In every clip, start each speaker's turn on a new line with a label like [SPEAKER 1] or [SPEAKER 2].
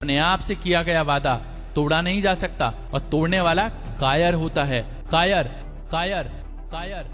[SPEAKER 1] अपने आप से किया गया वादा तोड़ा नहीं जा सकता और तोड़ने वाला कायर होता है। कायर कायर कायर।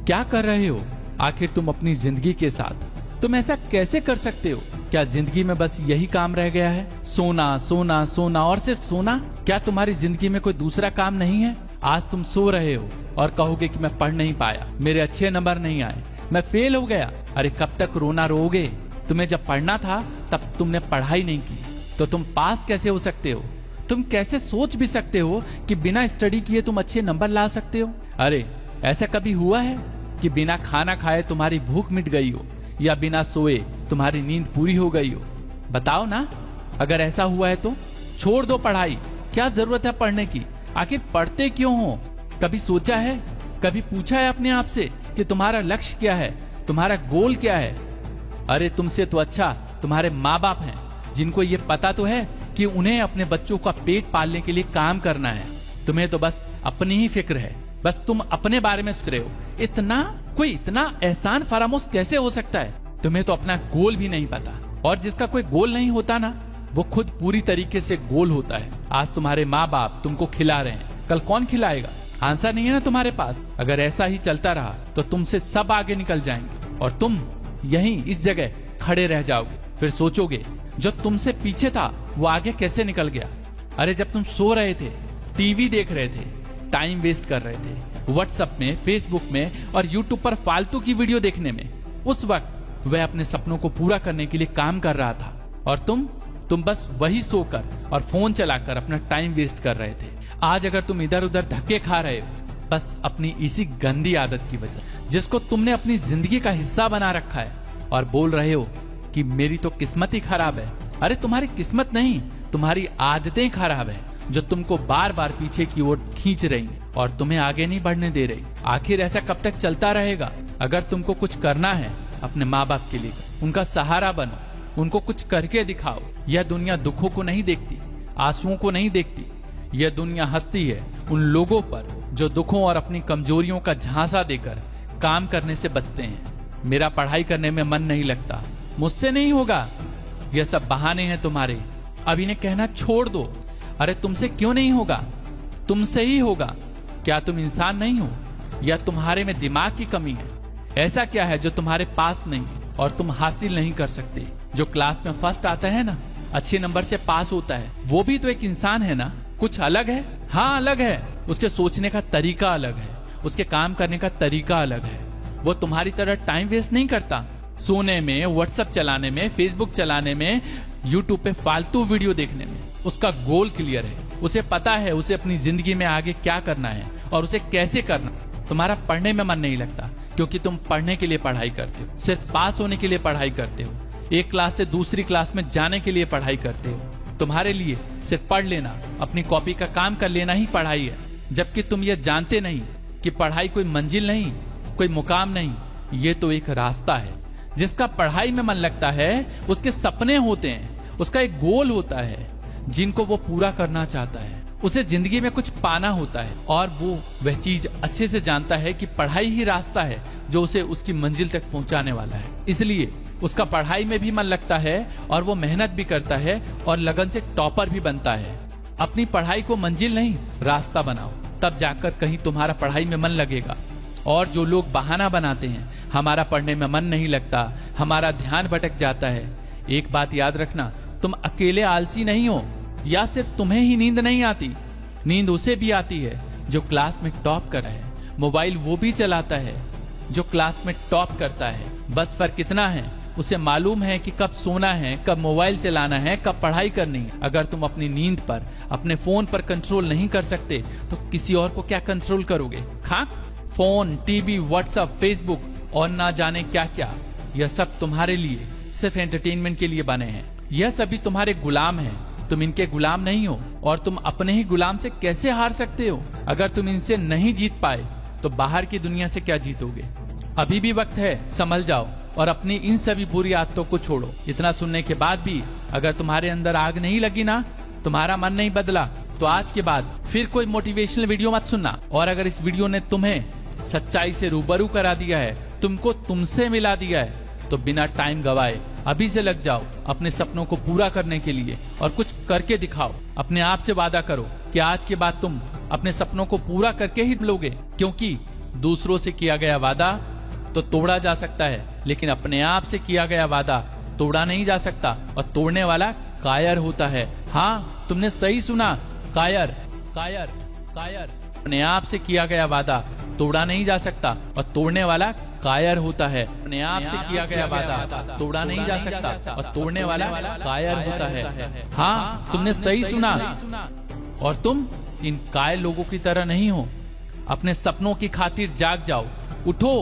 [SPEAKER 1] क्या कर रहे हो आखिर तुम अपनी जिंदगी के साथ? तुम ऐसा कैसे कर सकते हो? क्या जिंदगी में बस यही काम रह गया है? सोना सोना सोना और सिर्फ सोना? क्या तुम्हारी जिंदगी में कोई दूसरा काम नहीं है? आज तुम सो रहे हो और कहोगे कि मैं पढ़ नहीं पाया, मेरे अच्छे नंबर नहीं आए, मैं फेल हो गया। अरे कब तक रोना रोगे? तुम्हें जब पढ़ना था तब तुमने पढ़ाई नहीं की, तो तुम पास कैसे हो सकते हो? तुम कैसे सोच भी सकते हो कि बिना स्टडी किए तुम अच्छे नंबर ला सकते हो? अरे ऐसा कभी हुआ है कि बिना खाना खाए तुम्हारी भूख मिट गई हो या बिना सोए तुम्हारी नींद पूरी हो गई हो? बताओ ना। अगर ऐसा हुआ है तो छोड़ दो पढ़ाई। क्या जरूरत है पढ़ने की? आखिर पढ़ते क्यों हो? कभी सोचा है, कभी पूछा है अपने आप से कि तुम्हारा लक्ष्य क्या है, तुम्हारा गोल क्या है? अरे तुमसे तो अच्छा तुम्हारे माँ बाप हैं, जिनको ये पता तो है कि उन्हें अपने बच्चों का पेट पालने के लिए काम करना है। तुम्हें तो बस अपनी ही फिक्र है, बस तुम अपने बारे में सोच रहे हो। इतना एहसान फरामोश कैसे हो सकता है? तुम्हें तो अपना गोल भी नहीं पता। और जिसका कोई गोल नहीं होता ना, वो खुद पूरी तरीके से गोल होता है। आज तुम्हारे माँ बाप तुमको खिला रहे हैं, कल कौन खिलाएगा? आंसर नहीं है ना तुम्हारे पास। अगर ऐसा ही चलता रहा तो तुमसे सब आगे निकल जाएंगे और तुम यहीं इस जगह खड़े रह जाओगे। फिर सोचोगे जो तुमसे पीछे था वो आगे कैसे निकल गया। अरे जब तुम सो रहे थे, टीवी देख रहे थे, टाइम वेस्ट कर रहे थे व्हाट्सएप में, फेसबुक में और यूट्यूब पर फालतू की वीडियो देखने में, उस वक्त वह अपने सपनों को पूरा करने के लिए काम कर रहा था और तुम बस वही सोकर और फोन चलाकर अपना टाइम वेस्ट कर रहे थे। आज अगर तुम इधर उधर धक्के खा रहे हो, बस अपनी इसी गंदी आदत की वजह, जिसको तुमने अपनी जिंदगी का हिस्सा बना रखा है, और बोल रहे हो कि मेरी तो किस्मत ही खराब है। अरे तुम्हारी किस्मत नहीं, तुम्हारी आदतें खराब है जो तुमको बार बार पीछे की ओर खींच रही और तुम्हें आगे नहीं बढ़ने दे रही। आखिर ऐसा कब तक चलता रहेगा? अगर तुमको कुछ करना है अपने माँ बाप के लिए, उनका सहारा बनो, उनको कुछ करके दिखाओ। यह दुनिया दुखों को नहीं देखती, आंसुओं को नहीं देखती। यह दुनिया हंसती है उन लोगों पर जो दुखों और अपनी कमजोरियों का झांसा देकर काम करने से बचते हैं। मेरा पढ़ाई करने में मन नहीं लगता, मुझसे नहीं होगा, यह सब बहाने हैं तुम्हारे। अब इन्हें कहना छोड़ दो। अरे तुमसे क्यों नहीं होगा? तुमसे ही होगा। क्या तुम इंसान नहीं हो या तुम्हारे में दिमाग की कमी है? ऐसा क्या है जो तुम्हारे पास नहीं है और तुम हासिल नहीं कर सकते? जो क्लास में फर्स्ट आता है ना, अच्छे नंबर से पास होता है, वो भी तो एक इंसान है ना। कुछ अलग है? हाँ अलग है। उसके सोचने का तरीका अलग है, उसके काम करने का तरीका अलग है। वो तुम्हारी तरह टाइम वेस्ट नहीं करता सोने में, व्हाट्सएप चलाने में, फेसबुक चलाने में, यूट्यूब पे फालतू वीडियो देखने में। उसका गोल क्लियर है, उसे पता है उसे अपनी जिंदगी में आगे क्या करना है और उसे कैसे करना। तुम्हारा पढ़ने में मन नहीं लगता क्योंकि तुम पढ़ने के लिए पढ़ाई करते हो, सिर्फ पास होने के लिए पढ़ाई करते हो, एक क्लास से दूसरी क्लास में जाने के लिए पढ़ाई करते हो। तुम्हारे लिए सिर्फ पढ़ लेना, अपनी कॉपी का काम कर लेना ही पढ़ाई है, जबकि तुम ये जानते नहीं कि पढ़ाई कोई मंजिल नहीं, कोई मुकाम नहीं, ये तो एक रास्ता है। जिसका पढ़ाई में मन लगता है उसके सपने होते हैं, उसका एक गोल होता है जिनको वो पूरा करना चाहता है। उसे जिंदगी में कुछ पाना होता है और वो वह चीज अच्छे से जानता है कि पढ़ाई ही रास्ता है जो उसे उसकी मंजिल तक पहुंचाने वाला है। इसलिए उसका पढ़ाई में भी मन लगता है और वो मेहनत भी करता है और लगन से टॉपर भी बनता है। अपनी पढ़ाई को मंजिल नहीं, रास्ता बनाओ, तब जाकर कहीं तुम्हारा पढ़ाई में मन लगेगा। और जो लोग बहाना बनाते हैं, हमारा पढ़ने में मन नहीं लगता, हमारा ध्यान भटक जाता है, एक बात याद रखना, तुम अकेले आलसी नहीं हो या सिर्फ तुम्हें ही नींद नहीं आती। नींद उसे भी आती है जो क्लास में टॉप कर रहा है। मोबाइल वो भी चलाता है जो क्लास में टॉप करता है। बस फर्क कितना है, उसे मालूम है कि कब सोना है, कब मोबाइल चलाना है, कब पढ़ाई करनी है। अगर तुम अपनी नींद पर, अपने फोन पर कंट्रोल नहीं कर सकते तो किसी और को क्या कंट्रोल करोगे? खाक फोन, टीवी, व्हाट्सएप, फेसबुक और ना जाने क्या क्या, यह सब तुम्हारे लिए सिर्फ एंटरटेनमेंट के लिए बने हैं। यह सभी तुम्हारे गुलाम हैं, तुम इनके गुलाम नहीं हो। और तुम अपने ही गुलाम से कैसे हार सकते हो? अगर तुम इनसे नहीं जीत पाए तो बाहर की दुनिया से क्या जीतोगे? अभी भी वक्त है, संभल जाओ और अपनी इन सभी बुरी आदतों को छोड़ो। इतना सुनने के बाद भी अगर तुम्हारे अंदर आग नहीं लगी ना, तुम्हारा मन नहीं बदला, तो आज के बाद फिर कोई मोटिवेशनल वीडियो मत सुनना। और अगर इस वीडियो ने तुम्हें सच्चाई से रूबरू करा दिया है, तुमको तुमसे मिला दिया है, तो बिना टाइम गवाए अभी से लग जाओ अपने सपनों को पूरा करने के लिए और कुछ करके दिखाओ। अपने आप से वादा करो कि आज के बाद तुम अपने सपनों को पूरा करके ही लोगे, क्योंकि दूसरों से किया गया वादा तो तोड़ा जा सकता है, लेकिन अपने आप से किया गया वादा तोड़ा नहीं जा सकता, और तोड़ने वाला कायर होता है। हाँ, तुमने सही सुना, कायर कायर कायर। अपने आप से किया गया वादा तोड़ा नहीं जा सकता और तोड़ने वाला कायर होता है। अपने आप से किया गया वादा तोड़ा नहीं जा सकता और तोड़ने वाला कायर होता है। हाँ, तुमने सही सुना, और तुम इन कायर लोगों की तरह नहीं हो। अपने सपनों की खातिर जाग जाओ, उठो,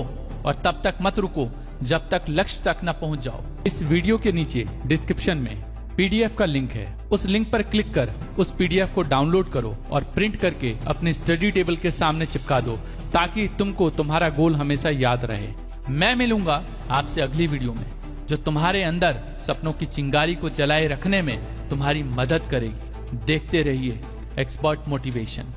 [SPEAKER 1] और तब तक मत रुको जब तक लक्ष्य तक न पहुंच जाओ। इस वीडियो के नीचे डिस्क्रिप्शन में पीडीएफ का लिंक है, उस लिंक पर क्लिक कर उस पीडीएफ को डाउनलोड करो और प्रिंट करके अपने स्टडी टेबल के सामने चिपका दो, ताकि तुमको तुम्हारा गोल हमेशा याद रहे। मैं मिलूंगा आपसे अगली वीडियो में, जो तुम्हारे अंदर सपनों की चिंगारी को जलाए रखने में तुम्हारी मदद करेगी। देखते रहिए एक्सपर्ट मोटिवेशन।